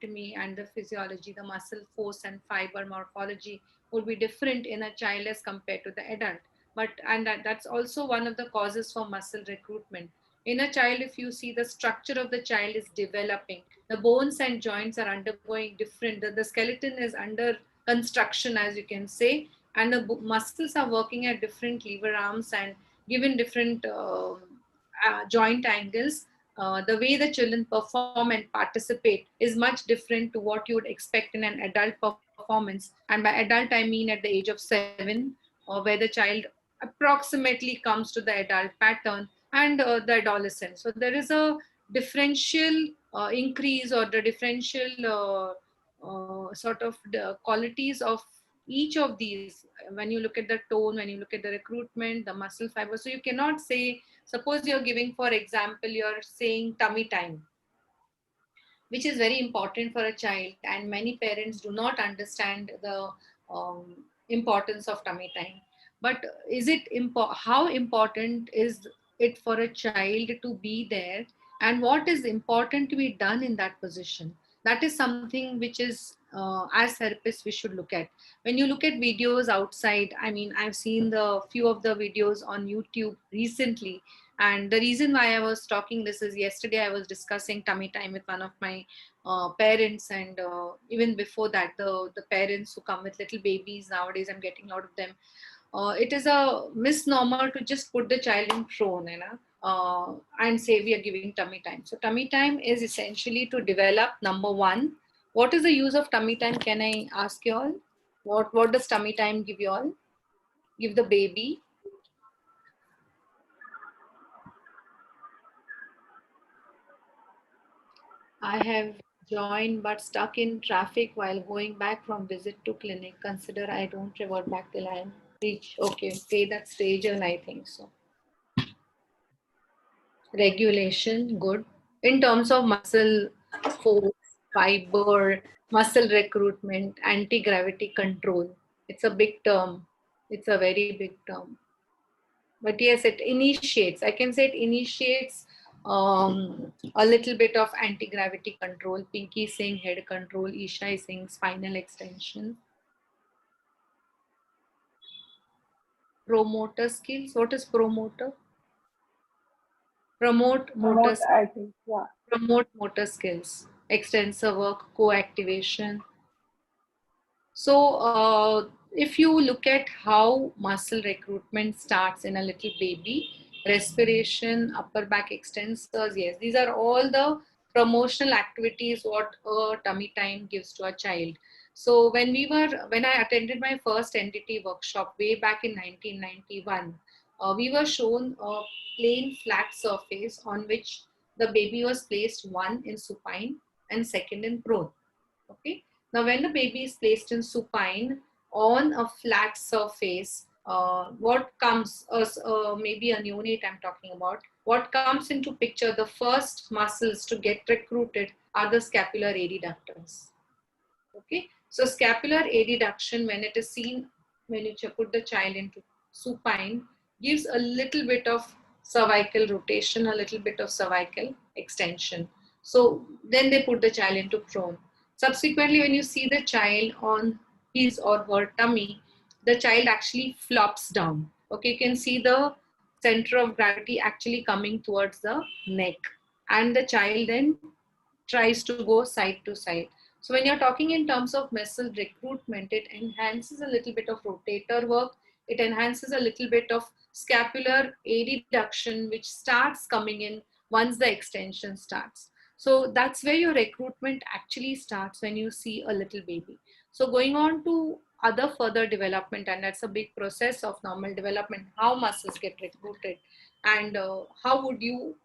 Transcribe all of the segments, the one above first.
anatomy and the physiology, the muscle force and fiber morphology would be different in a child as compared to the adult. But and that's also one of the causes for muscle recruitment. In a child, if you see, the structure of the child is developing, the bones and joints are undergoing different, the skeleton is under construction, as you can say, and the muscles are working at different lever arms and given different joint angles. The way the children perform and participate is much different to what you would expect in an adult performance. And by adult, I mean at the age of 7, where the child approximately comes to the adult pattern, and the adolescent. So there is a differential increase, or the differential sort of the qualities of each of these when you look at the tone, when you look at the recruitment, the muscle fiber. So you cannot say, suppose you're giving, for example, you're saying tummy time, which is very important for a child, and many parents do not understand the importance of tummy time. But is it how important is it for a child to be there, and what is important to be done in that position? That is something which is, as therapists, we should look at. When you look at videos outside, I mean, I've seen the few of the videos on YouTube recently, and the reason why I was talking this is, yesterday I was discussing tummy time with one of my parents, and even before that, the parents who come with little babies nowadays, I'm getting a lot of them. It is a misnomer to just put the child in prone, and say we are giving tummy time. So tummy time is essentially to develop, number one, what is the use of tummy time? Can I ask you all? What does tummy time give you all? Give the baby. I have joined but stuck in traffic while going back from visit to clinic. Consider I don't revert back till I reach. Okay, that stage, and I think so. Regulation, good. In terms of muscle force, fiber, muscle recruitment, anti-gravity control. It's a big term. It's a very big term. But yes, it initiates, I can say it initiates a little bit of anti-gravity control. Pinky saying head control, Isha is saying spinal extension. Promoter skills. What is promoter? Promote motor, Promote, I think, yeah. promote motor skills, extensor work, co-activation. So if you look at how muscle recruitment starts in a little baby, respiration, upper back extensors, yes, these are all the promotional activities what a tummy time gives to a child. So when I attended my first NDT workshop way back in 1991, we were shown a plain flat surface on which the baby was placed, one in supine and second in prone. Okay. Now, when the baby is placed in supine on a flat surface, what comes, maybe a neonate I'm talking about, what comes into picture, the first muscles to get recruited are the scapular adductors. Okay. So scapular adduction, when it is seen, when you put the child into supine, gives a little bit of cervical rotation, a little bit of cervical extension. So then they put the child into prone. Subsequently, when you see the child on his or her tummy, the child actually flops down. Okay, you can see the center of gravity actually coming towards the neck, and the child then tries to go side to side. So when you're talking in terms of muscle recruitment, it enhances a little bit of rotator work. It enhances a little bit of scapular adduction, which starts coming in once the extension starts. So that's where your recruitment actually starts, when you see a little baby. So going on to other further development, and that's a big process of normal development, how muscles get recruited, and how would you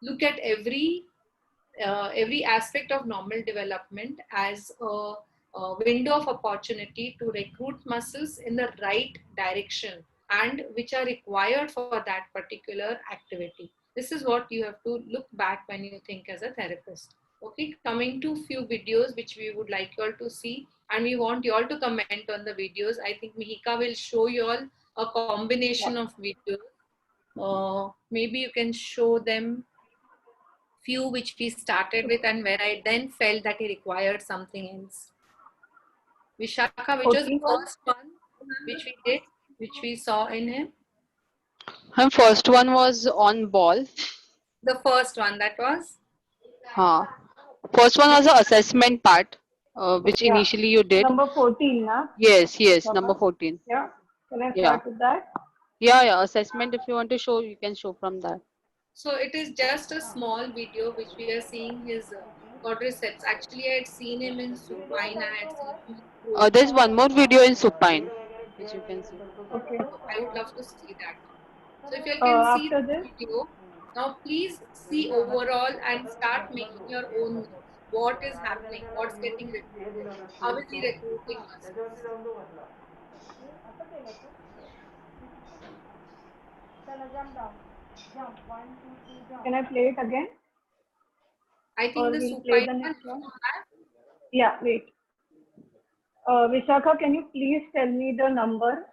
look at every aspect of normal development as a window of opportunity to recruit muscles in the right direction, and which are required for that particular activity. This is what you have to look back when you think as a therapist. Okay, coming to few videos which we would like you all to see, and we want you all to comment on the videos. I think Mihika will show you all a combination Yeah. of videos. Maybe you can show them few which we started with and where I then felt that he required something else. Vishakha, which was the 14 one? first one which we did, which we saw in him? And first one was on ball. The first one, that was? Huh. First one was the assessment part, which Yeah. initially you did. Number 14, na? Yes, number Papa? 14. Yeah. Can I Yeah. start with that? Yeah. Assessment, if you want to show, you can show from that. So it is just a small video which we are seeing his quadriceps. Actually, I had seen him in supine, I had seen him in row. There's one more video in supine, which you can see. Okay. I would love to see that. So if you can see After the this, video, now please see overall and start making your own notes. What is happening? What's getting recruited? How is he recruiting muscles? can I play it again? I Or think the we'll play supine the one next you one? have. Yeah, wait. Vishakha, can you please tell me the number?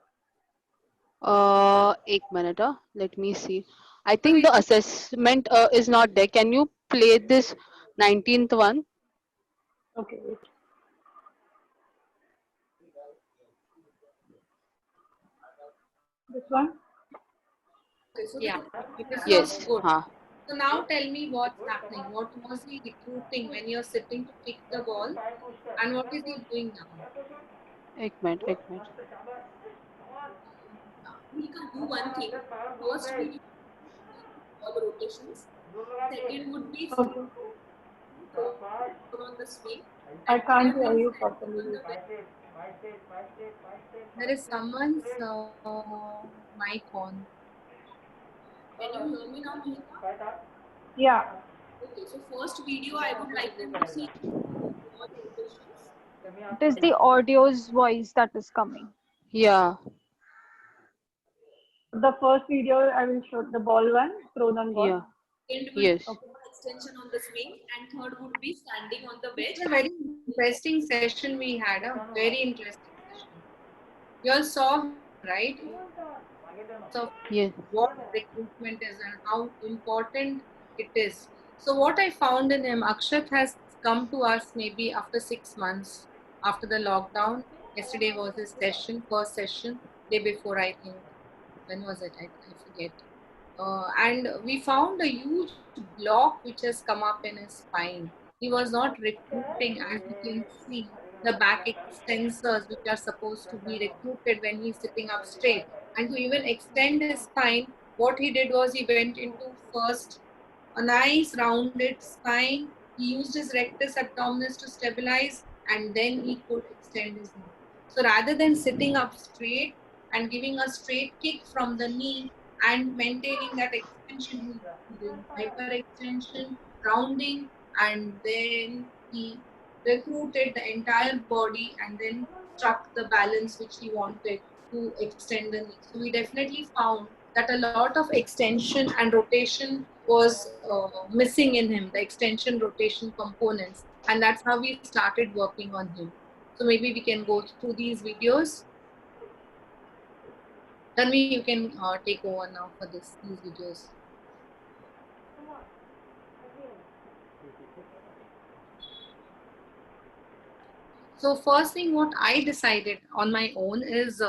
Ek minute. Let me see. I So think we the do assessment is not there. Can you play this 19th one? Okay, wait. This one? okay. So yeah, this was Yes. good. Huh. So now tell me what's happening. What was he recruiting when you're sitting to kick the ball, and what is he doing now? Ek minute. We can do one thing. First, we do all the rotations. Second would be Okay. on the swing, I and can't third hear one you standing on properly. the bench. There is someone's mic on. Can you hear me now, Mihika? Yeah. Okay, so first video I would like them to see all rotations. It is the audio's voice that is coming. Yeah. The first video I will show the ball one, thrown on ball. Yeah. Second will Yes. be extension on the swing, and third would be standing on the bench. A very interesting session we had. A very interesting session. You all saw him, right? So Yeah. what recruitment is and how important it is. So what I found in him, Akshat has come to us maybe after 6 months after the lockdown. Yesterday was his session, first session, day before I think. When was it? I forget. And we found a huge block which has come up in his spine. He was not recruiting, as you can see, the back extensors which are supposed to be recruited when he's sitting up straight. And to even extend his spine, what he did was he went into first a nice rounded spine. He used his rectus abdominis to stabilize, and then he could extend his knee. So rather than sitting up straight and giving a straight kick from the knee and maintaining that extension, he doing hyperextension, rounding, and then he recruited the entire body and then struck the balance which he wanted to extend the knee. So we definitely found that a lot of extension and rotation was missing in him, the extension rotation components, and that's how we started working on him. So maybe we can go through these videos. Then you can take over now for these videos. So first thing what I decided on my own is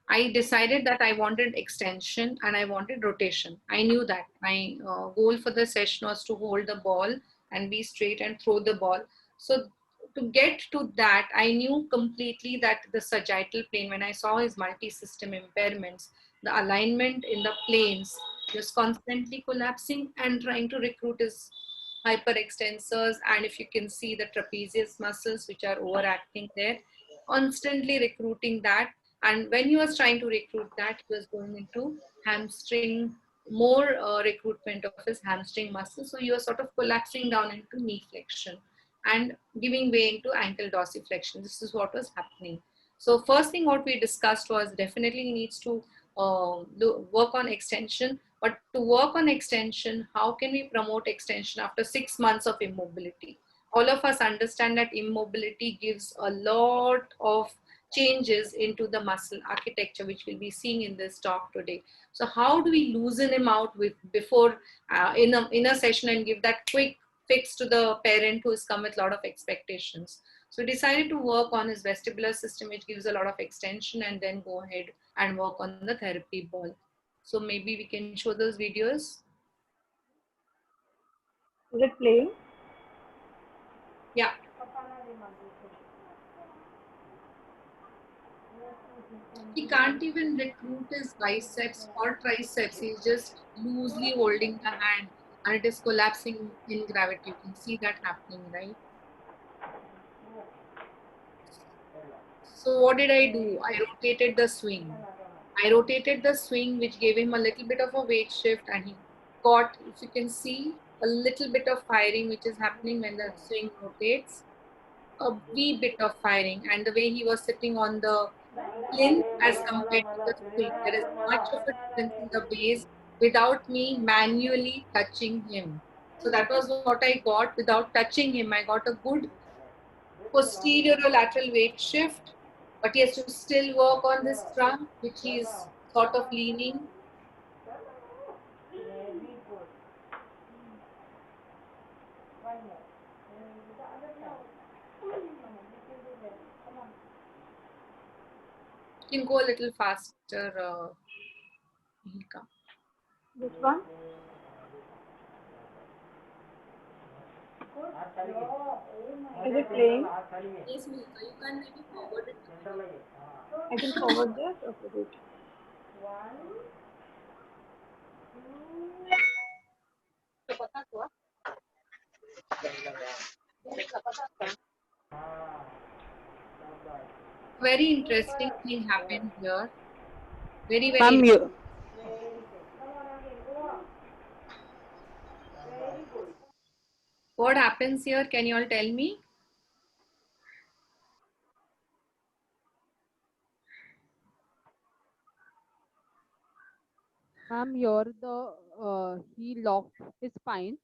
I decided that I wanted extension and I wanted rotation. I knew that my goal for the session was to hold the ball and be straight and throw the ball. So to get to that, I knew completely that the sagittal plane, when I saw his multi-system impairments, the alignment in the planes was constantly collapsing and trying to recruit his hyperextensors, and if you can see the trapezius muscles which are overacting there, constantly recruiting that. And when he was trying to recruit that, he was going into hamstring, more recruitment of his hamstring muscles. So he was sort of collapsing down into knee flexion and giving way into ankle dorsiflexion. This is what was happening. So first thing what we discussed was definitely he needs to work on extension. But to work on extension, how can we promote extension after 6 months of immobility? All of us understand that immobility gives a lot of changes into the muscle architecture, which we'll be seeing in this talk today. So how do we loosen him out with before in a session and give that quick fixed to the parent who has come with a lot of expectations. So we decided to work on his vestibular system, which gives a lot of extension, and then go ahead and work on the therapy ball. So maybe we can show those videos. Is it playing? Yeah. He can't even recruit his biceps or triceps. He's just loosely holding the hand and it is collapsing in gravity. You can see that happening, right? So what did I do? I rotated the swing. Which gave him a little bit of a weight shift, and he got, if you can see, a little bit of firing which is happening when the swing rotates. A wee bit of firing, and the way he was sitting on the plinth as compared to the swing, there is much of a difference in the base without me manually touching him. So that was what I got without touching him. I got a good posterior or lateral weight shift, but he has to still work on this trunk, which he is sort of leaning. You can go a little faster. He'll come. This one? Is it playing? Yes, Milka, you can maybe forward it. I can forward this? Okay, wait. Very interesting thing happened here. Very, Ma'am, very. What happens here? Can you all tell me? Ma'am, here he locked his spine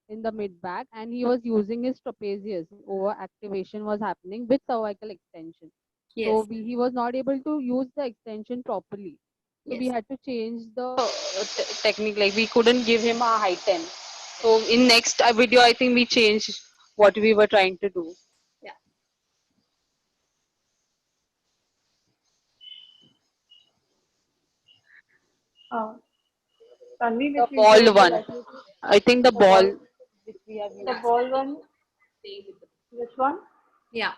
in the mid back and he was using his trapezius. Over activation was happening with cervical extension. So Yes. he was not able to use the extension properly. So we Yes. had to change the technique, like we couldn't give him a high 10. So in next video, I think we changed what we were trying to do. Yeah. Tanvi, The which video ball would you one. like me to? I think the The ball, ball which we have used. the ball one. Which one? Yeah.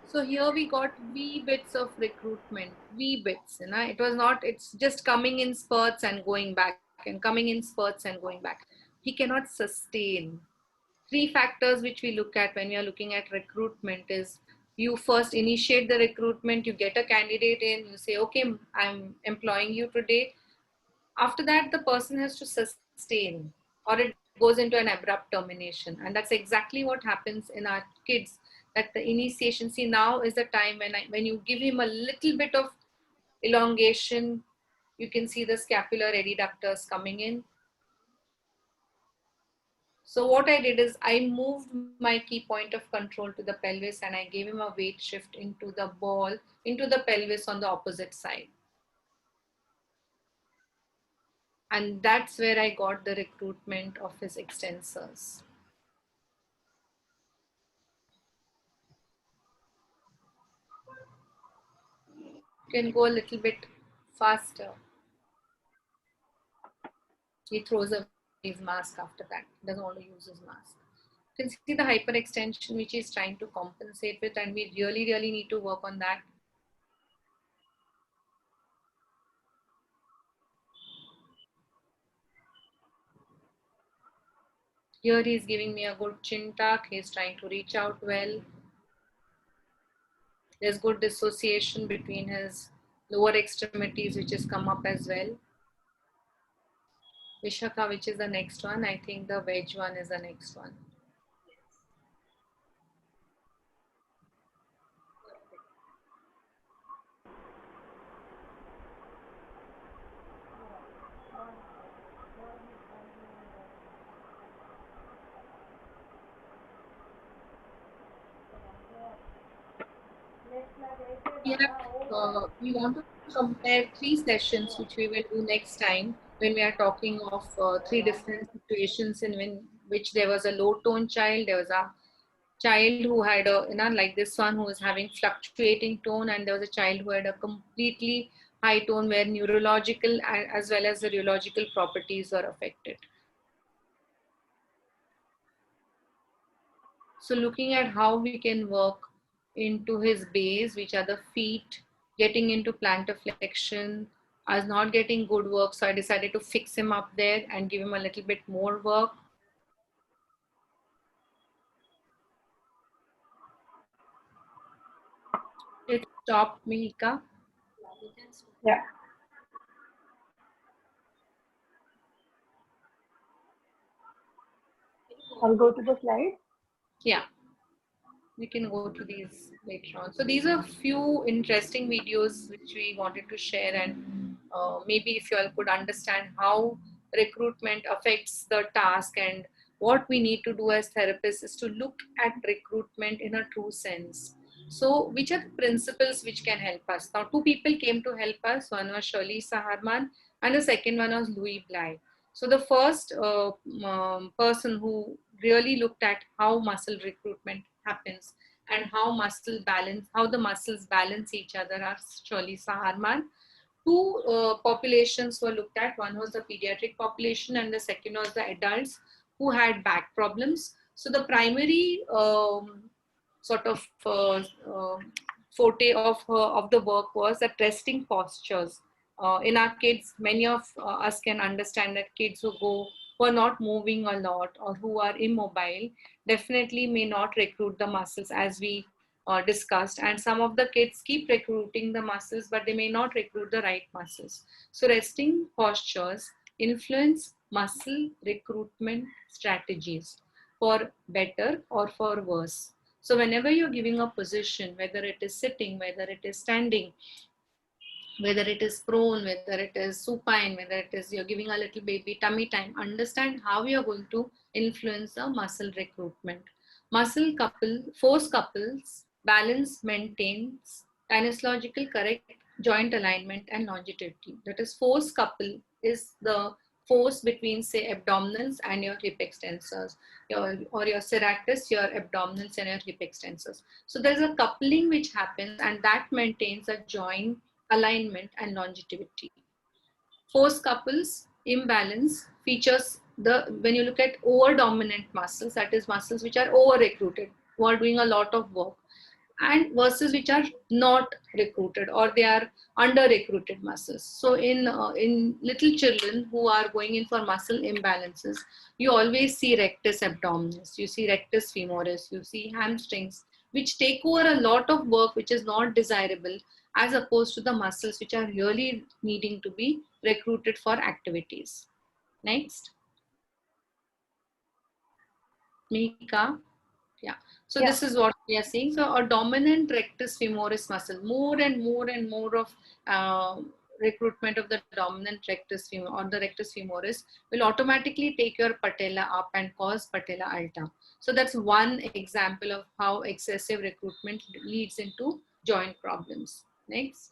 So here we got wee bits of recruitment, wee bits, you know, it was not, it's just coming in spurts and going back and coming in spurts and going back. He cannot sustain. Three factors which we look at when we are looking at recruitment is you first initiate the recruitment, you get a candidate in, you say, okay, I'm employing you today. After that, the person has to sustain or it goes into an abrupt termination. And that's exactly what happens in our kids, that the initiation, see, now is the time when you give him a little bit of elongation, you can see the scapular adductors coming in. So what I did is I moved my key point of control to the pelvis and I gave him a weight shift into the ball, into the pelvis on the opposite side. And that's where I got the recruitment of his extensors. You can go a little bit faster. He throws away his mask after that. He doesn't want to use his mask. You can see the hyperextension which he's trying to compensate with, and we really, really need to work on that. Here he's giving me a good chin tuck. He's trying to reach out well. There's good dissociation between his lower extremities, which has come up as well. Vishaka, which is the next one? I think the wedge one is the next one. we want to compare three sessions, which we will do next time when we are talking of three different situations which there was a low tone child, there was a child who had a, like this one who was having fluctuating tone, and there was a child who had a completely high tone where neurological as well as the rheological properties were affected. So looking at how we can work into his base, which are the feet, getting into plantar flexion, I was not getting good work, so I decided to fix him up there and give him a little bit more work. It stopped, Mihika. Yeah. I'll go to the slide. Yeah, we can go to these later on. So these are few interesting videos which we wanted to share, and maybe if you all could understand how recruitment affects the task, and what we need to do as therapists is to look at recruitment in a true sense. So which are the principles which can help us? Now, two people came to help us. One was Shirley Saharman and the second one was Louis Bly. So the first person who really looked at how muscle recruitment happens and how the muscles balance each other are Shirley Saharman. Two populations were looked at. One was the pediatric population and the second was the adults who had back problems. So the primary sort of forte of the work was that resting postures. In our kids, many of us can understand that kids who are not moving a lot or who are immobile definitely may not recruit the muscles as we discussed, and some of the kids keep recruiting the muscles but they may not recruit the right muscles. So resting postures influence muscle recruitment strategies for better or for worse. So whenever you're giving a position, whether it is sitting, whether it is standing, whether it is prone, whether it is supine, whether it is you're giving a little baby tummy time, understand how you're going to influence the muscle recruitment. Force couples, balance maintains kinesiological correct joint alignment and longevity. That is, force couple is the force between, say, abdominals and your hip extensors, or your serratus, your abdominals and your hip extensors. So there's a coupling which happens, and that maintains a joint alignment and longevity. Force couples imbalance features when you look at over dominant muscles, that is muscles which are over recruited, who are doing a lot of work, and versus which are not recruited or they are under recruited muscles. So in little children who are going in for muscle imbalances, you always see rectus abdominis, you see rectus femoris, you see hamstrings, which take over a lot of work which is not desirable, as opposed to the muscles which are really needing to be recruited for activities. Next. Mika. Yeah. So Yeah. this is what we are seeing. So a dominant rectus femoris muscle, more and more of recruitment of the dominant rectus femur or the rectus femoris will automatically take your patella up and cause patella alta. So that's one example of how excessive recruitment leads into joint problems. Next.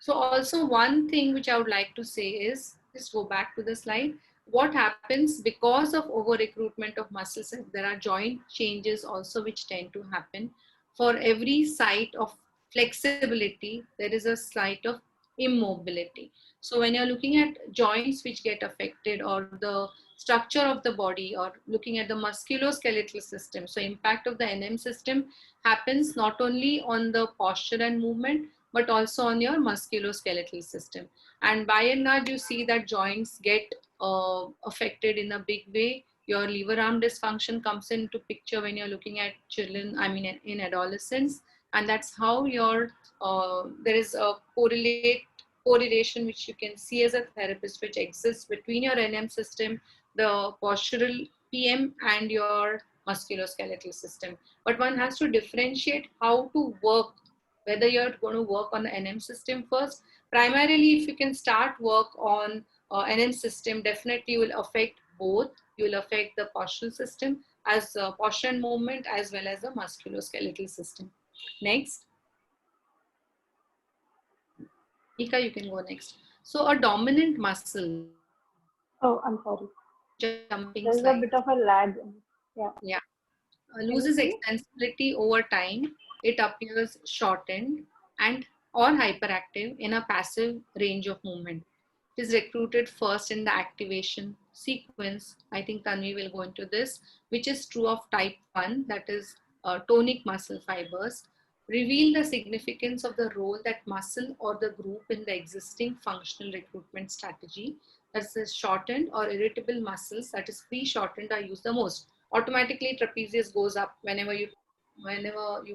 So also one thing which I would like to say is, just go back to the slide, what happens because of over recruitment of muscles, there are joint changes also which tend to happen. For every site of flexibility, there is a site of immobility. So when you're looking at joints which get affected, or the structure of the body, or looking at the musculoskeletal system, so impact of the NM system happens not only on the posture and movement, but also on your musculoskeletal system. And by and large, you see that joints get affected in a big way. Your lever arm dysfunction comes into picture when you're looking at children, I mean in adolescents. And that's how there is a correlation which you can see as a therapist, which exists between your NM system, the postural PM, and your musculoskeletal system. But one has to differentiate how to work, whether you're going to work on the NM system first. Primarily, if you can start work on NM system, definitely you will affect both. You will affect the postural system as posture and movement, as well as the musculoskeletal system. Next. Ika, you can go next. So a dominant muscle, Oh, I'm sorry. jumping There's a slide, bit of a lag. Yeah. yeah, Can you loses please? extensibility over time. It appears shortened and or hyperactive in a passive range of movement. It is recruited first in the activation sequence. I think Tanvi will go into this, which is true of type 1, that is tonic muscle fibers. Reveal the significance of the role that muscle or the group in the existing functional recruitment strategy. That is shortened or irritable muscles, that is pre-shortened, are used the most. Automatically trapezius goes up whenever you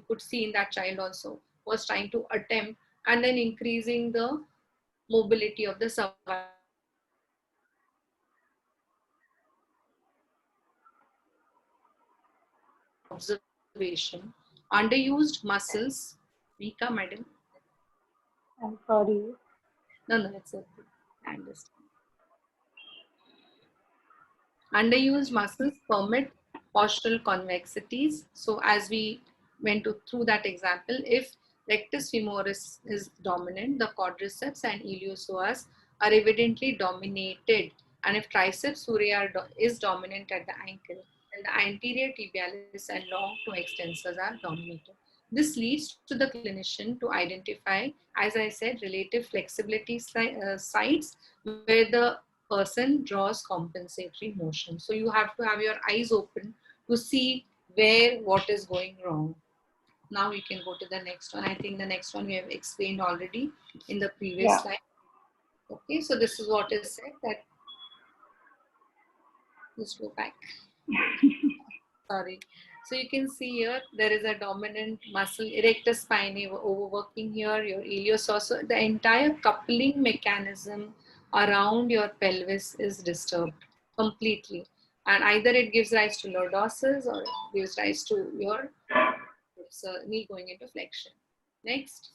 could see in that child also was trying to attempt, and then increasing the mobility of the cervical observation. Underused muscles. Vika, madam. I'm sorry. No, it's okay. I understand. Underused muscles permit postural convexities. So as we through that example, if rectus femoris is dominant, the quadriceps and iliopsoas are evidently dominated. And if triceps surae is dominant at the ankle, then the anterior tibialis and long toe extensors are dominated. This leads to the clinician to identify, as I said, relative flexibility sites where the person draws compensatory motion. So you have to have your eyes open to see where what is going wrong. Now we can go to the next one. I think the next one we have explained already in the previous Yeah. slide. Okay, so this is what is said that, let's go back. Sorry. So you can see here, there is a dominant muscle, erectus spinae overworking here, your iliopsoas. So the entire coupling mechanism around your pelvis is disturbed completely. And either it gives rise to lordosis or it gives rise to your knee going into flexion. Next.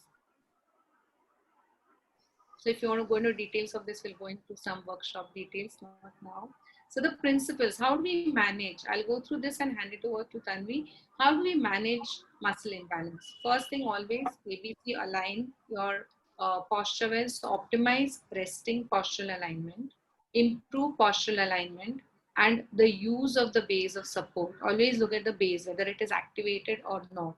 So if you want to go into details of this, we'll go into some workshop details, not now. So the principles, how do we manage? I'll go through this and hand it over to Tanvi. How do we manage muscle imbalance? First thing always, ABC, align your posture well. So optimize resting postural alignment, improve postural alignment, and the use of the base of support. Always look at the base, whether it is activated or not.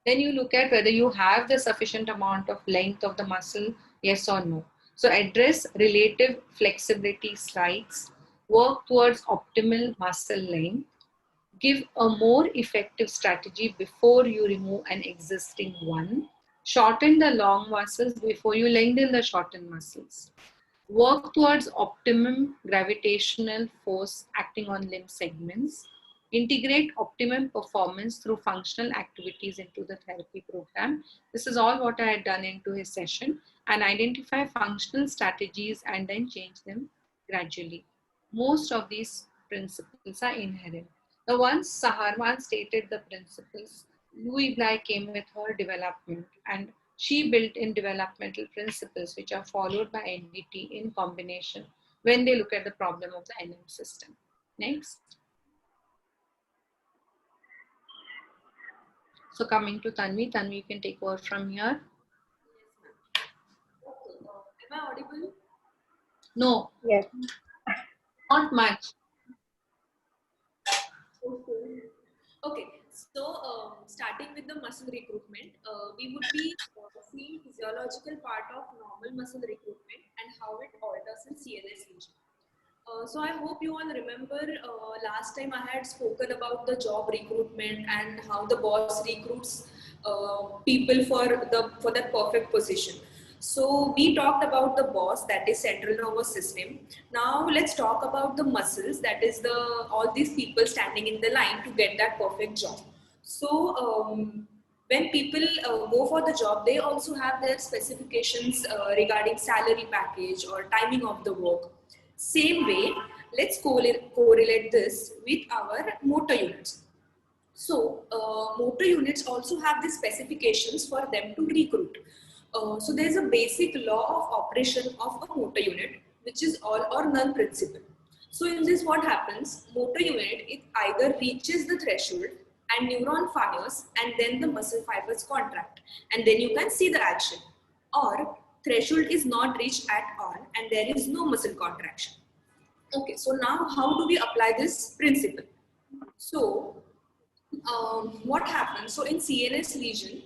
Then you look at whether you have the sufficient amount of length of the muscle, yes or no. So address relative flexibility slides, work towards optimal muscle length, give a more effective strategy before you remove an existing one, shorten the long muscles before you lengthen the shortened muscles. Work towards optimum gravitational force acting on limb segments. Integrate optimum performance through functional activities into the therapy program. This is all what I had done into his session, and identify functional strategies and then change them gradually. Most of these principles are inherent. The once Saharman stated the principles, Louis Bly came with her development, and she built in developmental principles which are followed by NDT in combination when they look at the problem of the NM system. Next. So coming to Tanvi, Tanvi, you can take over from here. Am I audible? No, Yes. not much. Okay, so starting with the muscle recruitment, we would be seeing physiological part of normal muscle recruitment and how it alters in CNS region. So I hope you all remember last time I had spoken about the job recruitment and how the boss recruits people for that perfect position. So we talked about the boss, that is central nervous system. Now let's talk about the muscles, that is the all these people standing in the line to get that perfect job. So when people go for the job, they also have their specifications regarding salary package or timing of the work. Same way, let's correlate this with our motor units. So, motor units also have the specifications for them to recruit. So, there is a basic law of operation of a motor unit, which is all or none principle. So, in this, what happens? Motor unit, it either reaches the threshold and neuron fires, and then the muscle fibers contract, and then you can see the action. Or threshold is not reached at all and there is no muscle contraction. Okay, so now how do we apply this principle? So what happens? So in CNS lesion,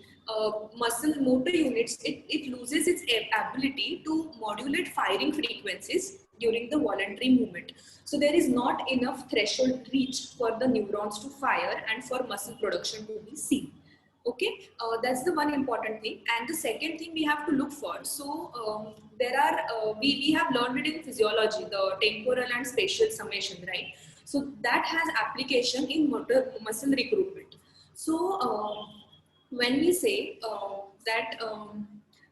muscle motor units, it loses its ability to modulate firing frequencies during the voluntary movement. So there is not enough threshold reached for the neurons to fire and for muscle production to be seen. Okay, that's the one important thing. And the second thing we have to look for. So there are, we have learned it in physiology, the temporal and spatial summation, right? So that has application in motor muscle recruitment. So when we say that,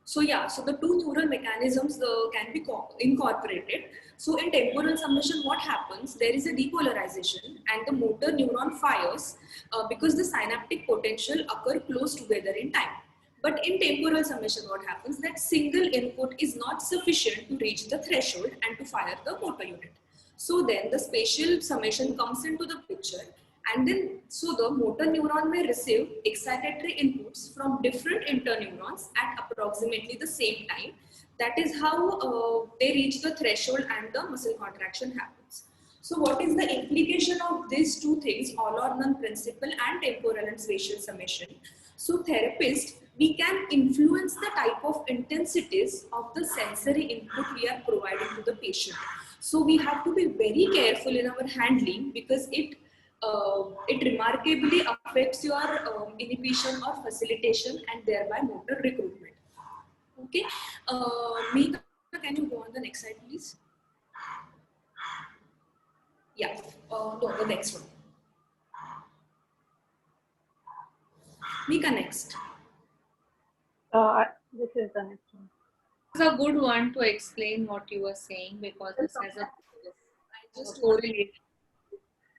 so yeah, so the two neural mechanisms can be incorporated. So in temporal summation, what happens? There is a depolarization and the motor neuron fires because the synaptic potential occur close together in time. But in temporal summation, what happens? That single input is not sufficient to reach the threshold and to fire the motor unit. So then the spatial summation comes into the picture, and then so the motor neuron may receive excitatory inputs from different interneurons at approximately the same time. That is how they reach the threshold and the muscle contraction happens. So what is the implication of these two things, all or none principle and temporal and spatial summation? So therapist, we can influence the type of intensities of the sensory input we are providing to the patient. So we have to be very careful in our handling because it remarkably affects your inhibition or facilitation and thereby motor recruitment. Okay, Meeka, can you go on the next slide, please? Yeah, no, the next one. Meeka, next. This is the next one. It's a good one to explain what you were saying because this has a I just correlate.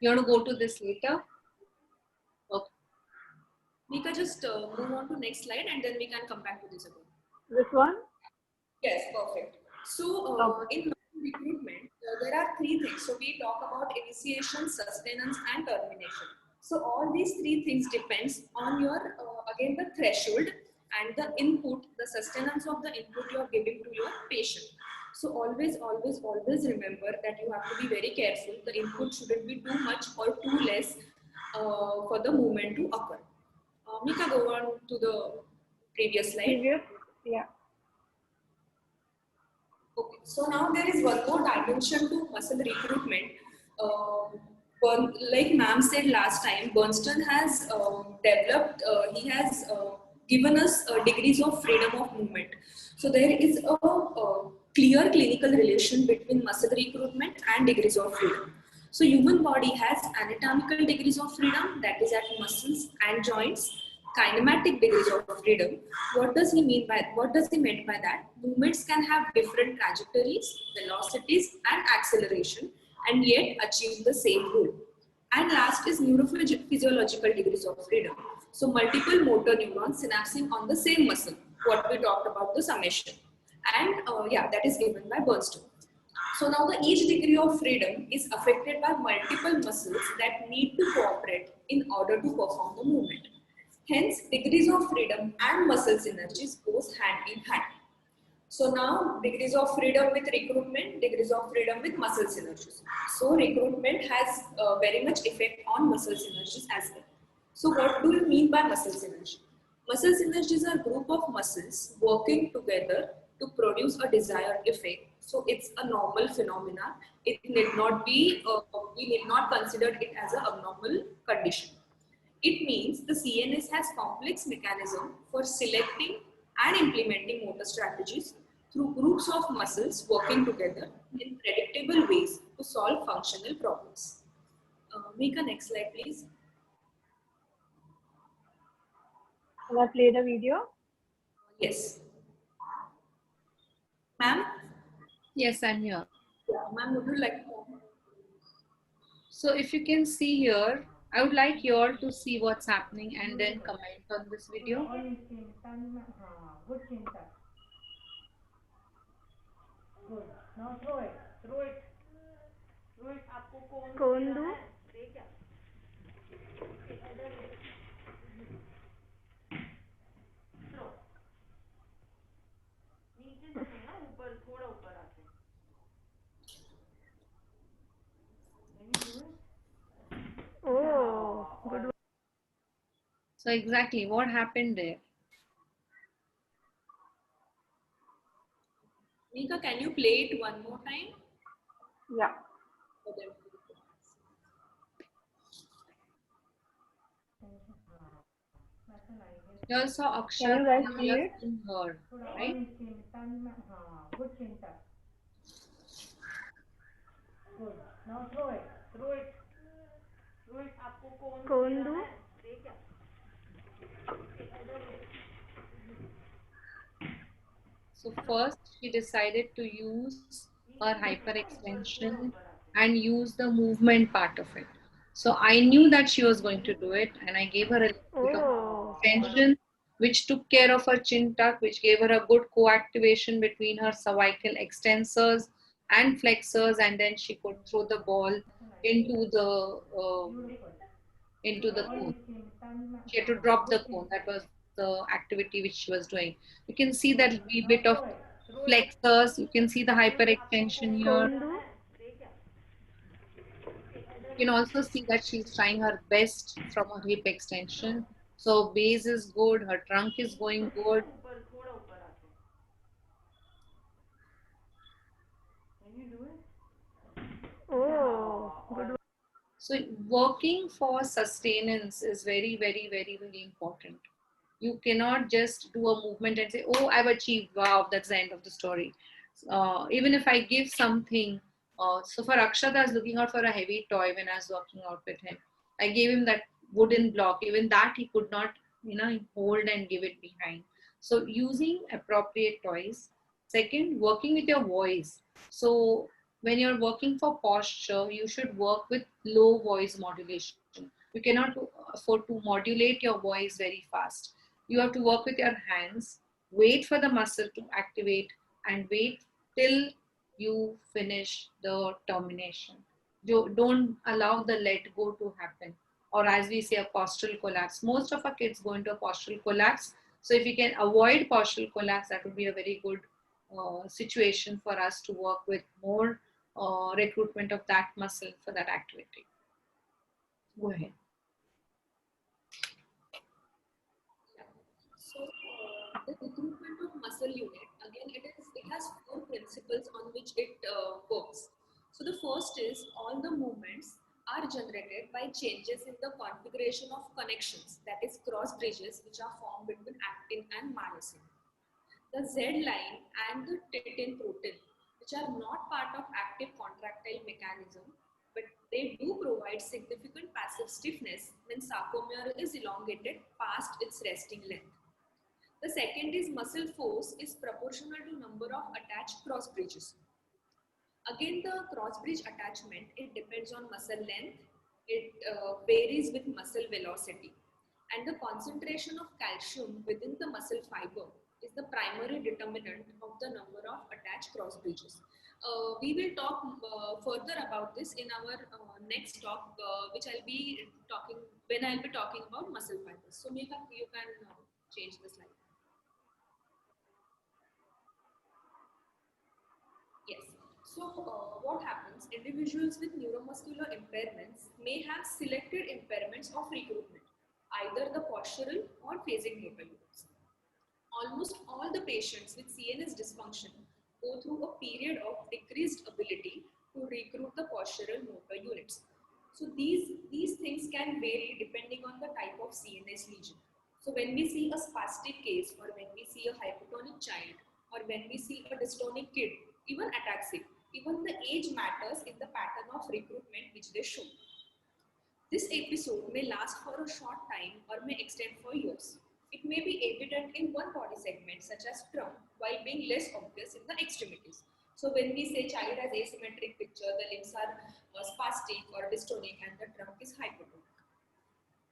You want to go to this later? Okay. Meeka, just move on to next slide and then we can come back to this again. This one? Yes, perfect. So in recruitment, there are three things. So we talk about initiation, sustenance, and termination. So all these three things depends on your again the threshold and the input, the sustenance of the input you are giving to your patient. So always, always, always remember that you have to be very careful. The input shouldn't be too much or too less for the movement to occur. Meeka, go on to the previous slide. Previous? Yeah. Okay, so now there is one more dimension to muscle recruitment. Like ma'am said last time, Bernstein has developed, he has given us degrees of freedom of movement. So there is a clear clinical relation between muscle recruitment and degrees of freedom. So human body has anatomical degrees of freedom, that is at muscles and joints, kinematic degrees of freedom. What does he mean by that? Movements can have different trajectories, velocities, and acceleration, and yet achieve the same goal. And last is neurophysiological degrees of freedom. So multiple motor neurons synapsing on the same muscle, what we talked about the summation. And yeah, that is given by Bernstein. So now each degree of freedom is affected by multiple muscles that need to cooperate in order to perform the movement. Hence, degrees of freedom and muscle synergies goes hand in hand. So now degrees of freedom with recruitment, degrees of freedom with muscle synergies. So recruitment has very much effect on muscle synergies as well. So what do you mean by muscle synergy? Muscle synergies are a group of muscles working together to produce a desired effect. So it's a normal phenomena. It need not be, we need not consider it as an abnormal condition. It means the CNS has complex mechanism for selecting and implementing motor strategies through groups of muscles working together in predictable ways to solve functional problems. Meeka, next slide, please. Can I play the video? Yes. Ma'am? Yes, I'm here. Yeah, ma'am, would you like to? So if you can see here, I would like you all to see what's happening and then comment on this video. Good. Now throw it. Throw it. Throw it. आपको कौन कौन दूं? दे क्या? Throw. नीचे से So exactly what happened there? Nika, can you play it one more time Yeah. for them? You also Can you Akshar, guys you see have it? seen her, थोड़ा और right? चिंतन में हाँ good चिंतन good now throw it आपको कौन कौन दिया दूँ? है दे क्या So first she decided to use her hyperextension ऊपर आते and use the movement part of it. So I knew that she was going to do it, and I gave her a little bit of Oh, extension, which took care of her chin tuck, which gave her a good co-activation between her cervical extensors and flexors, and then she could throw the ball into the beautiful into the और cone. चिंतन में She had to हाँ drop the good cone. चिंतन That was the activity which she was doing. You can see good that wee now bit of throw it flexors. You can see the आपको hyperextension कौन here. कौन दिया दूँ? है दे क्या You can also see that she's trying her best from her hip extension. So base is good, her trunk is going good. ऊपर थोड़ा ऊपर आते can you do it Oh, good. So working for sustenance is very, very, very, very important. You cannot just do a movement and say, "Oh, I've achieved. Wow, that's the end of the story." Even if I give something, so for Akshat, I was looking out for a heavy toy when I was working out with him. I gave him that wooden block. Even that he could not, hold and give it behind. So using appropriate toys. Second, working with your voice. So when you're working for posture, you should work with low voice modulation. You cannot afford to modulate your voice very fast. You have to work with your hands, wait for the muscle to activate, and wait till you finish the termination. Don't allow the let go to happen, or as we say, a postural collapse. Most of our kids go into a postural collapse. So if we can avoid postural collapse, that would be a very good situation for us to work with more recruitment of that muscle for that activity. Go ahead. So the recruitment of muscle unit, again, it has four principles on which it works. So the first is all the movements are generated by changes in the configuration of connections, that is cross bridges, which are formed between actin and myosin. The Z line and the titin protein, which are not part of active contractile mechanism, but they do provide significant passive stiffness when sarcomere is elongated past its resting length. The second is muscle force is proportional to number of attached cross bridges. Again, the cross bridge attachment, it depends on muscle length, it varies with muscle velocity, and the concentration of calcium within the muscle fiber is the primary determinant of the number of attached cross bridges. We will talk further about this in our next talk, which I'll be talking when I'll be talking about muscle fibers. So, Megha, you can change the slide. Yes. So, what happens? Individuals with neuromuscular impairments may have selected impairments of recruitment, either the postural or phasic motor units. Almost all the patients with CNS dysfunction go through a period of decreased ability to recruit the postural motor units. So these things can vary depending on the type of CNS lesion. So when we see a spastic case, or when we see a hypotonic child, or when we see a dystonic kid, even ataxic, even the age matters in the pattern of recruitment which they show. This episode may last for a short time or may extend for years. It may be evident in one body segment, such as trunk, while being less obvious in the extremities. So when we say child has asymmetric picture, the limbs are spastic or dystonic and the trunk is hypotonic.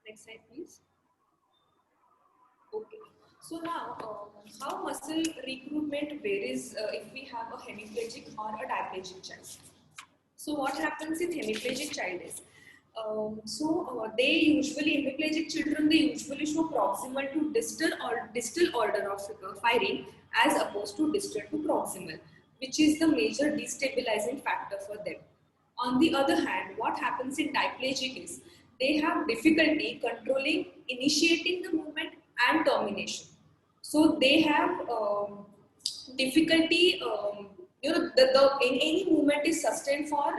Next slide, please. Okay. So now, how muscle recruitment varies if we have a hemiplegic or a diplegic child. So what happens in hemiplegic child is, they usually, hemiplegic children, they usually show proximal to distal order of firing as opposed to distal to proximal, which is the major destabilizing factor for them. On the other hand, what happens in diplegic is they have difficulty controlling initiating the movement and termination. So they have difficulty, in any movement is sustained for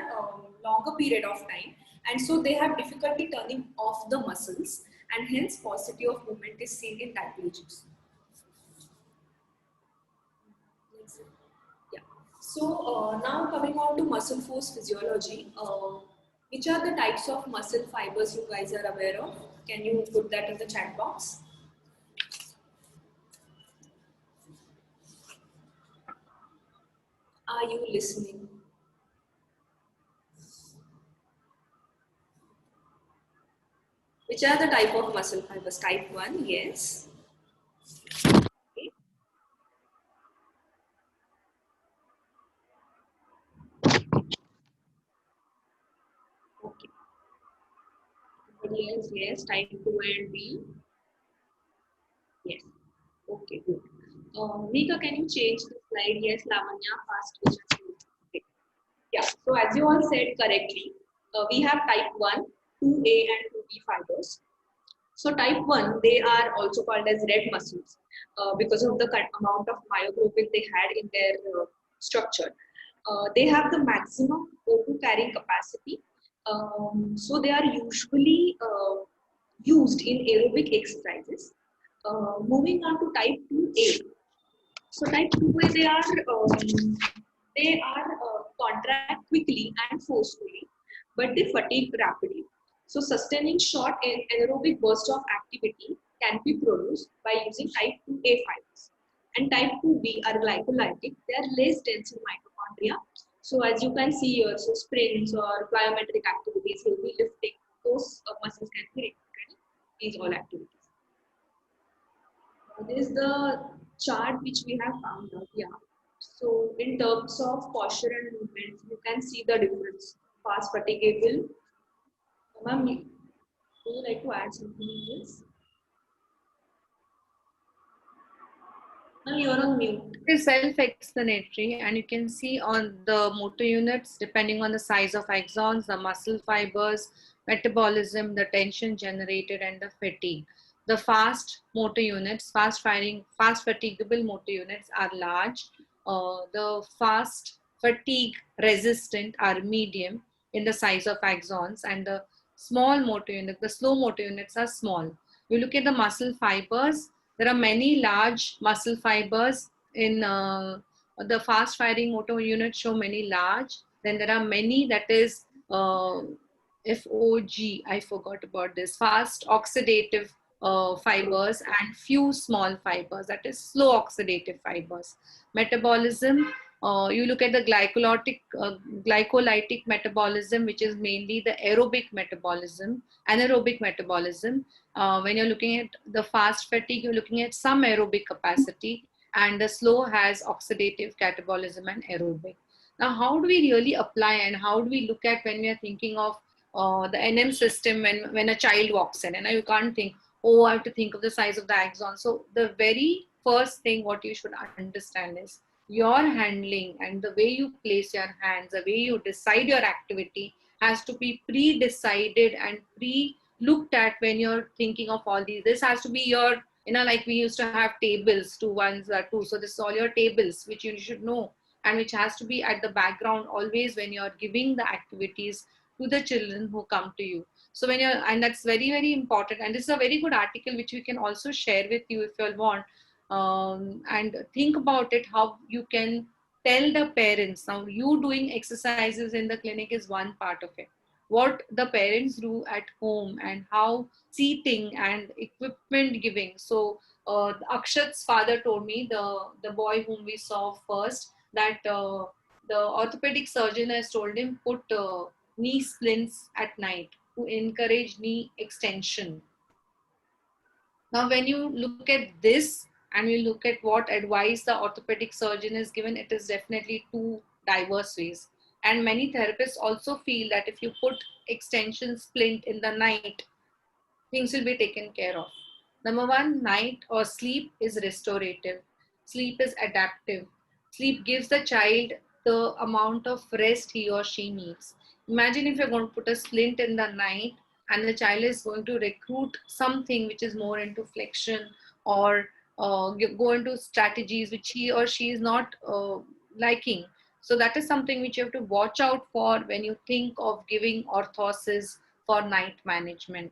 longer period of time, and so they have difficulty turning off the muscles, and hence paucity of movement is seen in diplegics. Yeah. So now coming on to muscle force physiology, which are the types of muscle fibers you guys are aware of? Can you put that in the chat box? Are you listening? Which are the type of muscle fibers? Type 1, yes. Okay. Okay. Anybody else? Yes. Type 2 and B. Yes. Okay, good. Nika, can you change the slide? Yes, Lavanya, fast switch. Okay. Yeah. So as you all said correctly, we have type 1, 2A and 2B fibers. So type 1, they are also called as red muscles because of the amount of myoglobin they had in their structure. They have the maximum O2 carrying capacity. So they are usually used in aerobic exercises. Moving on to type 2A. So type 2A, they are contract quickly and forcefully, but they fatigue rapidly. So sustaining short anaerobic bursts of activity can be produced by using type 2A fibers. And type 2B are glycolytic. They are less dense in mitochondria. So as you can see here, so sprints or plyometric activities, heavy lifting, those muscles can be repeated in these all activities. This is the chart which we have found out. Yeah. So in terms of posture and movement, you can see the difference. Fast, fatigable. Ma'am, would you like to add something in this? Ma'am, you're on mute. It is self-explanatory, and you can see on the motor units, depending on the size of axons, the muscle fibers, metabolism, the tension generated, and the fatigue. The fast motor units, fast fatigable motor units are large. The fast fatigue resistant are medium in the size of axons, and the small motor unit, the slow motor units are small. You look at the muscle fibers, there are many large muscle fibers in the fast firing motor unit show many large. Then there are many that is FOG, I forgot about this, fast oxidative fibers, and few small fibers, that is slow oxidative fibers. Metabolism, you look at the glycolytic metabolism, which is mainly the aerobic metabolism, anaerobic metabolism. When you're looking at the fast fatigue, you're looking at some aerobic capacity, and the slow has oxidative catabolism and aerobic. Now, how do we really apply, and how do we look at when we are thinking of the NM system when a child walks in? And you can't think, oh, I have to think of the size of the axon. So the very first thing what you should understand is your handling and the way you place your hands, the way you decide your activity has to be pre-decided and looked at when you're thinking of all these. This has to be your, like we used to have tables, 2 1s are 2. So this is all your tables, which you should know, and which has to be at the background always when you're giving the activities to the children who come to you. So when you're, and that's very, very important. And this is a very good article, which we can also share with you if you want. And think about it, how you can tell the parents. Now, you doing exercises in the clinic is one part of it. What the parents do at home, and how seating and equipment giving. So Akshat's father told me, the boy whom we saw first, that the orthopedic surgeon has told him put knee splints at night to encourage knee extension. Now, when you look at this and you look at what advice the orthopedic surgeon is given, it is definitely two diverse ways. And many therapists also feel that if you put extension splint in the night, things will be taken care of. Number one, night or sleep is restorative. Sleep is adaptive. Sleep gives the child the amount of rest he or she needs. Imagine if you're going to put a splint in the night and the child is going to recruit something which is more into flexion, or go into strategies which he or she is not liking. So that is something which you have to watch out for when you think of giving orthosis for night management.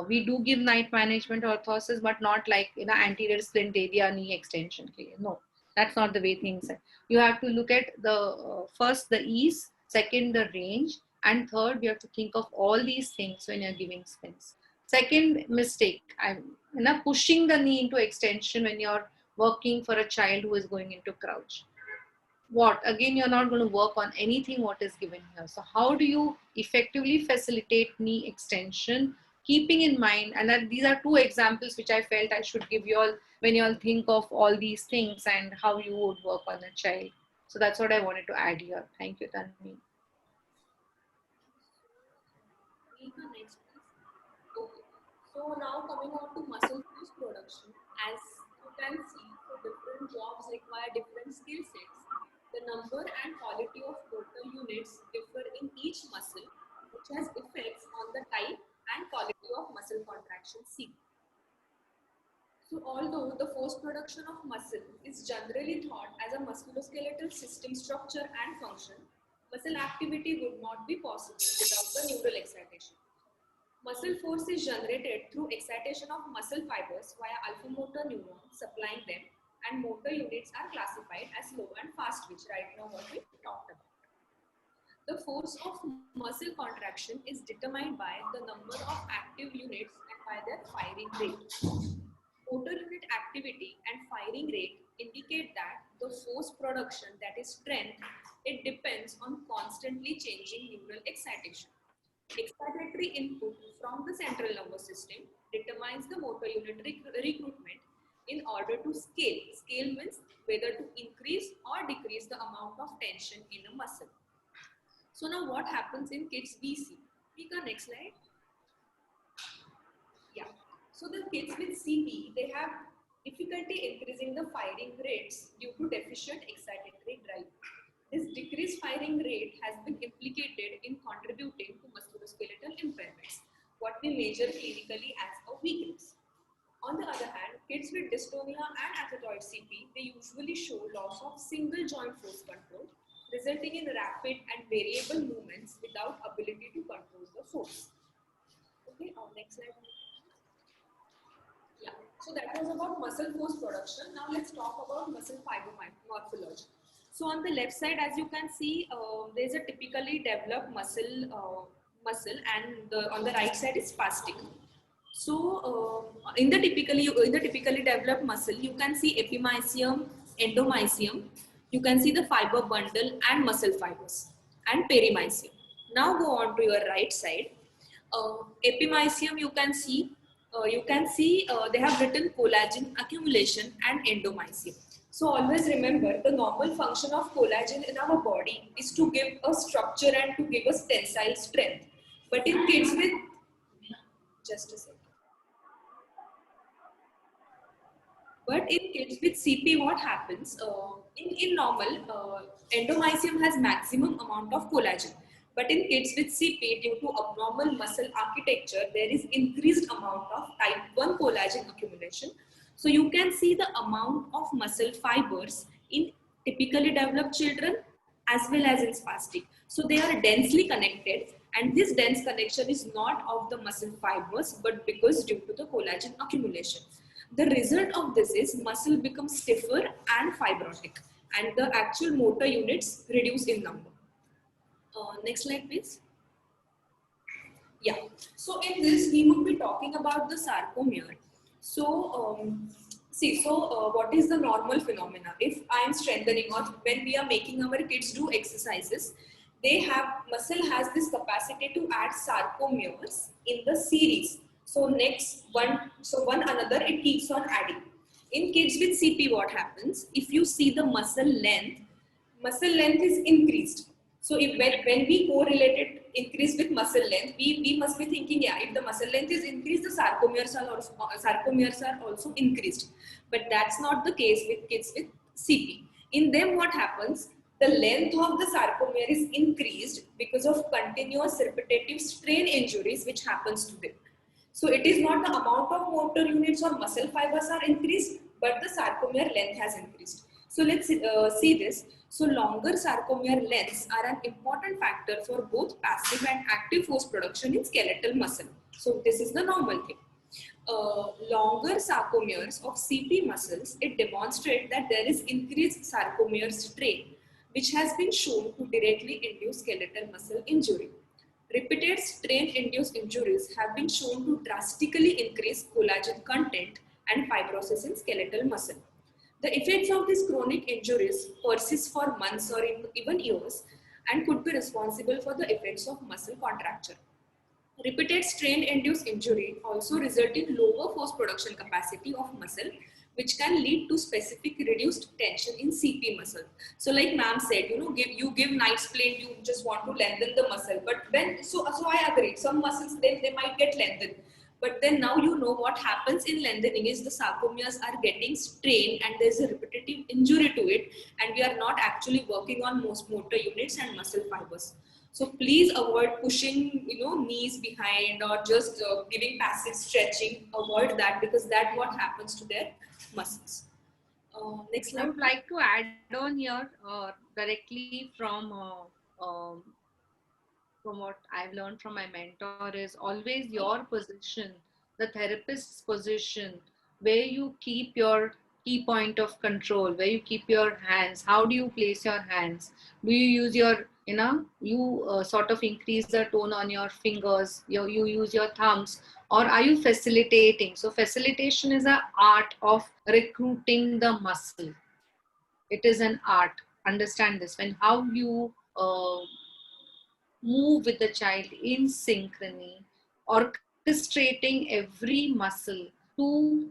We do give night management orthosis, but not like in an anterior splint area knee extension case. No, that's not the way things are. You have to look at the first the ease, second the range, and third you have to think of all these things when you're giving splints. Second mistake, I'm pushing the knee into extension when you're working for a child who is going into crouch. What again, you're not going to work on anything what is given here. So how do you effectively facilitate knee extension, keeping in mind, and that these are two examples which I felt I should give you all when you all think of all these things and how you would work on a child. So that's what I wanted to add here. Thank you, Tanvi. Next, please. Okay. So now coming on to muscle force production, as you can see, so different jobs require different skill sets. The number and quality of motor units differ in each muscle, which has effects on the type and quality of muscle contraction seen. So although the force production of muscle is generally thought as a musculoskeletal system structure and function, muscle activity would not be possible without the neural excitation. Muscle force is generated through excitation of muscle fibers via alpha motor neurons supplying them, and motor units are classified as slow and fast, which right now what we talked about. The force of muscle contraction is determined by the number of active units and by their firing rate. Motor unit activity and firing rate indicate that the force production, that is strength, it depends on constantly changing neural excitation. Excitatory input from the central nervous system determines the motor unit recruitment in order to scale. Scale means whether to increase or decrease the amount of tension in a muscle. So now what happens in kids we see? Take our next slide. Yeah. So the kids with CP, they have difficulty increasing the firing rates due to deficient excitatory drive. This decreased firing rate has been implicated in contributing to musculoskeletal impairments, what we measure clinically as a weakness. On the other hand, kids with dystonia and athetoid CP, they usually show loss of single joint force control, resulting in rapid and variable movements without ability to control the force. Okay, next slide. Yeah, so that was about muscle force production. Now let's talk about muscle fiber morphology. So on the left side, as you can see, there's a typically developed muscle, and on the right side is spastic. So in the typically developed muscle, you can see epimysium, endomysium. You can see the fiber bundle and muscle fibers, and perimysium. Now go on to your right side. Epimysium, you can see they have written collagen accumulation and endomysium. So always remember, the normal function of collagen in our body is to give a structure and to give us tensile strength. But in kids with, just a second. But in kids with CP, what happens? In normal, endomysium has maximum amount of collagen. But in kids with CP, due to abnormal muscle architecture, there is increased amount of type 1 collagen accumulation. So you can see the amount of muscle fibers in typically developed children as well as in spastic. So they are densely connected, and this dense connection is not of the muscle fibers, but because due to the collagen accumulation. The result of this is muscle becomes stiffer and fibrotic, and the actual motor units reduce in number. Next slide, please. Yeah. So in this, we would be talking about the sarcomere. So what is the normal phenomena? If I am strengthening, or when we are making our kids do exercises, muscle has this capacity to add sarcomeres in the series. So one another, it keeps on adding. In kids with CP, what happens? If you see the muscle length is increased. So when we correlate it increase with muscle length, we must be thinking, yeah, if the muscle length is increased, the sarcomeres are also increased. But that's not the case with kids with CP. In them, what happens? the length of the sarcomere is increased because of continuous repetitive strain injuries which happens to them. So it is not the amount of motor units or muscle fibers are increased, but the sarcomere length has increased. So let's see this. So longer sarcomere lengths are an important factor for both passive and active force production in skeletal muscle. So this is the normal thing. Longer sarcomeres of CP muscles, it demonstrates that there is increased sarcomere strain, which has been shown to directly induce skeletal muscle injury. Repeated strain-induced injuries have been shown to drastically increase collagen content and fibrosis in skeletal muscle. The effects of these chronic injuries persist for months or even years and could be responsible for the effects of muscle contracture. Repeated strain-induced injury also result in lower force production capacity of muscle, which can lead to specific reduced tension in CP muscle. So like ma'am said, you give night splint, you just want to lengthen the muscle. But then, so I agree, some muscles, they might get lengthened. But then now you know what happens in lengthening is the sarcomeres are getting strained and there's a repetitive injury to it. And we are not actually working on most motor units and muscle fibers. So please avoid pushing, knees behind or just giving passive stretching. Avoid that because that's what happens to their muscles. Next I slide. would like to add on here directly from what I've learned from my mentor is always your position, the therapist's position, where you keep your key point of control, where you keep your hands. How do you place your hands? Do you use your, you sort of increase the tone on your fingers, you use your thumbs, or are you facilitating? So facilitation is an art of recruiting the muscle. It is an art. Understand this. When how you move with the child in synchrony, orchestrating every muscle to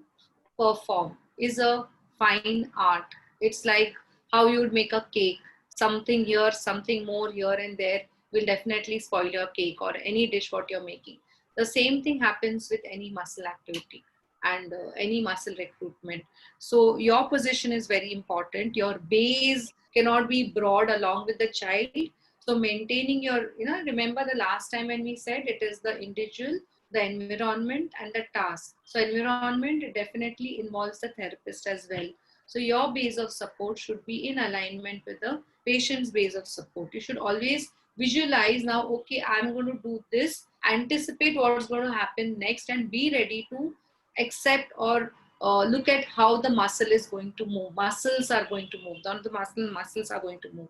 perform is a fine art. It's like how you would make a cake. Something here, something more here and there will definitely spoil your cake or any dish what you're making. The same thing happens with any muscle activity and any muscle recruitment. So your position is very important. Your base cannot be broad along with the child. So maintaining your, remember the last time when we said it is the individual, the environment and the task. So environment definitely involves the therapist as well. So your base of support should be in alignment with the patient's base of support. You should always visualize now, okay, I'm going to do this, anticipate what's going to happen next and be ready to accept or look at how the muscle is going to move. Muscles are going to move. Not the muscles are going to move.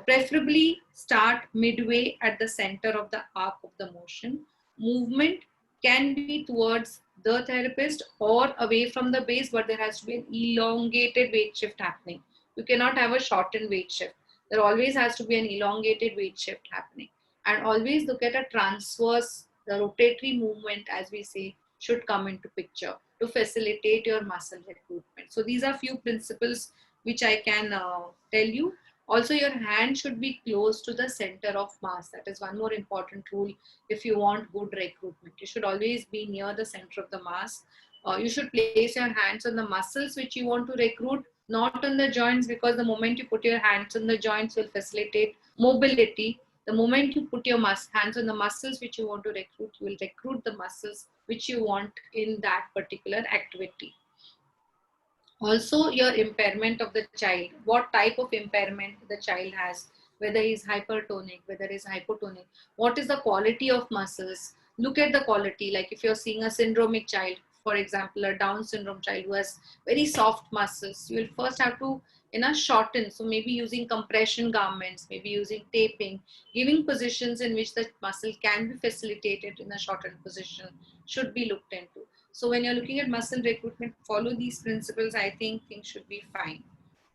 Preferably start midway at the center of the arc of the motion. Movement can be towards the therapist or away from the base, but there has to be an elongated weight shift happening. You cannot have a shortened weight shift. There always has to be an elongated weight shift happening. And always look at a transverse, the rotatory movement, as we say, should come into picture to facilitate your muscle recruitment. So these are few principles which I can tell you. Also, your hand should be close to the center of mass. That is one more important rule if you want good recruitment. You should always be near the center of the mass. You should place your hands on the muscles which you want to recruit, not on the joints, because the moment you put your hands on the joints will facilitate mobility. The moment you put your hands on the muscles which you want to recruit, you will recruit the muscles which you want in that particular activity. Also, your impairment of the child, what type of impairment the child has, whether he's hypertonic, whether he's hypotonic, what is the quality of muscles. Look at the quality. Like if you're seeing a syndromic child, for example, a Down syndrome child who has very soft muscles, you will first have to shorten. So maybe using compression garments, maybe using taping, giving positions in which the muscle can be facilitated in a shortened position should be looked into. So when you're looking at muscle recruitment, follow these principles. I think things should be fine.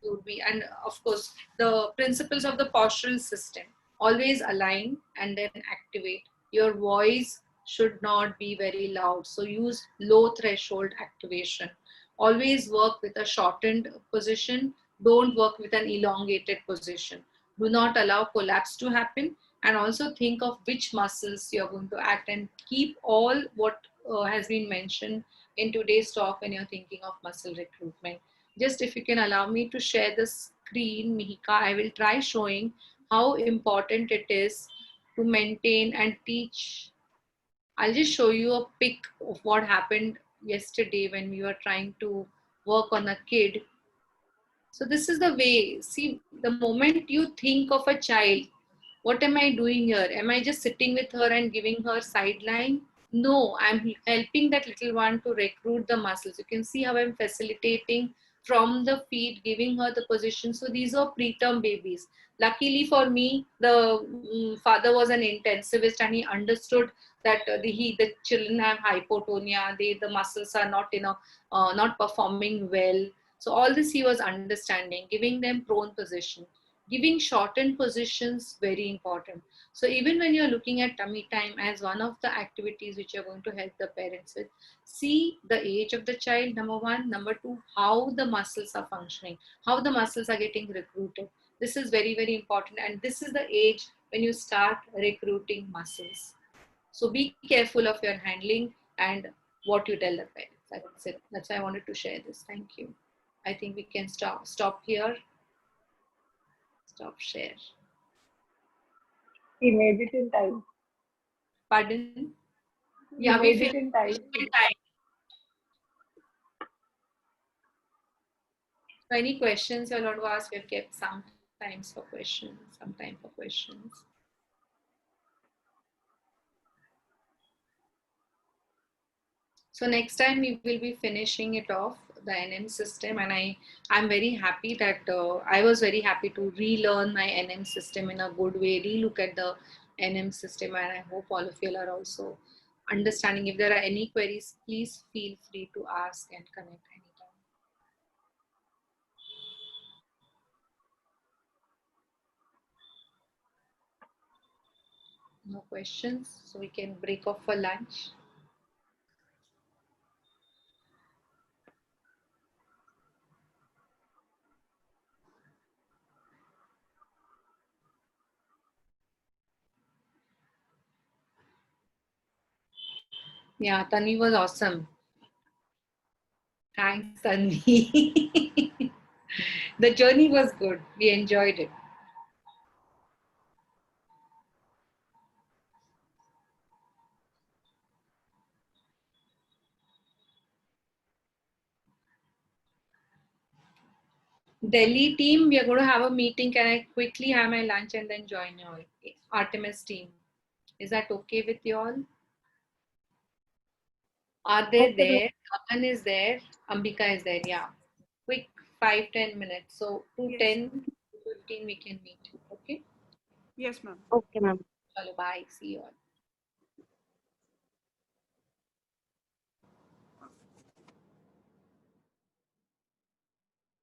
It would be, and of course, the principles of the postural system. Always align and then activate. Your voice should not be very loud. So use low threshold activation. Always work with a shortened position. Don't work with an elongated position. Do not allow collapse to happen. And also think of which muscles you're going to act and keep all what has been mentioned in today's talk when you're thinking of muscle recruitment. Just if you can allow me to share the screen, Mihika, I will try showing how important it is to maintain and teach. I'll just show you a pic of what happened yesterday when we were trying to work on a kid. So this is the way. See, the moment you think of a child, what am I doing here? Am I just sitting with her and giving her sideline? No, I'm helping that little one to recruit the muscles. You can see how I'm facilitating from the feet, giving her the position. So these are preterm babies. Luckily for me, the father was an intensivist and he understood that the children have hypotonia. The muscles are not performing well. So all this he was understanding, giving them prone position. Giving shortened positions, very important. So even when you're looking at tummy time as one of the activities which you're going to help the parents with, see the age of the child, number one. Number two, how the muscles are functioning, how the muscles are getting recruited. This is very, very important. And this is the age when you start recruiting muscles. So be careful of your handling and what you tell the parents. That's it. That's why I wanted to share this. Thank you. I think we can stop here. Stop share. He made it in time. Pardon? He Yeah, we made it finished in time. in time. So any questions you're allowed to ask? We've kept some times for questions, some time for questions. So next time we will be finishing it off, the NM system, and I'm very happy that I was very happy to relearn my NM system in a good way, relook at the NM system, and I hope all of you are also understanding. If there are any queries, please feel free to ask and connect anytime. No questions, so we can break off for lunch. Yeah, Tanvi was awesome. Thanks, Tanvi. The journey was good. We enjoyed it. Delhi team, we are going to have a meeting. Can I quickly have my lunch and then join your Artemis team? Is that okay with you all? Are they there? Aman is there. Ambika is there. Yeah. Quick 5-10 minutes. So 2:10, 2:15 we can meet. Okay. Yes, ma'am. Okay, ma'am. Chalo, bye. See you all.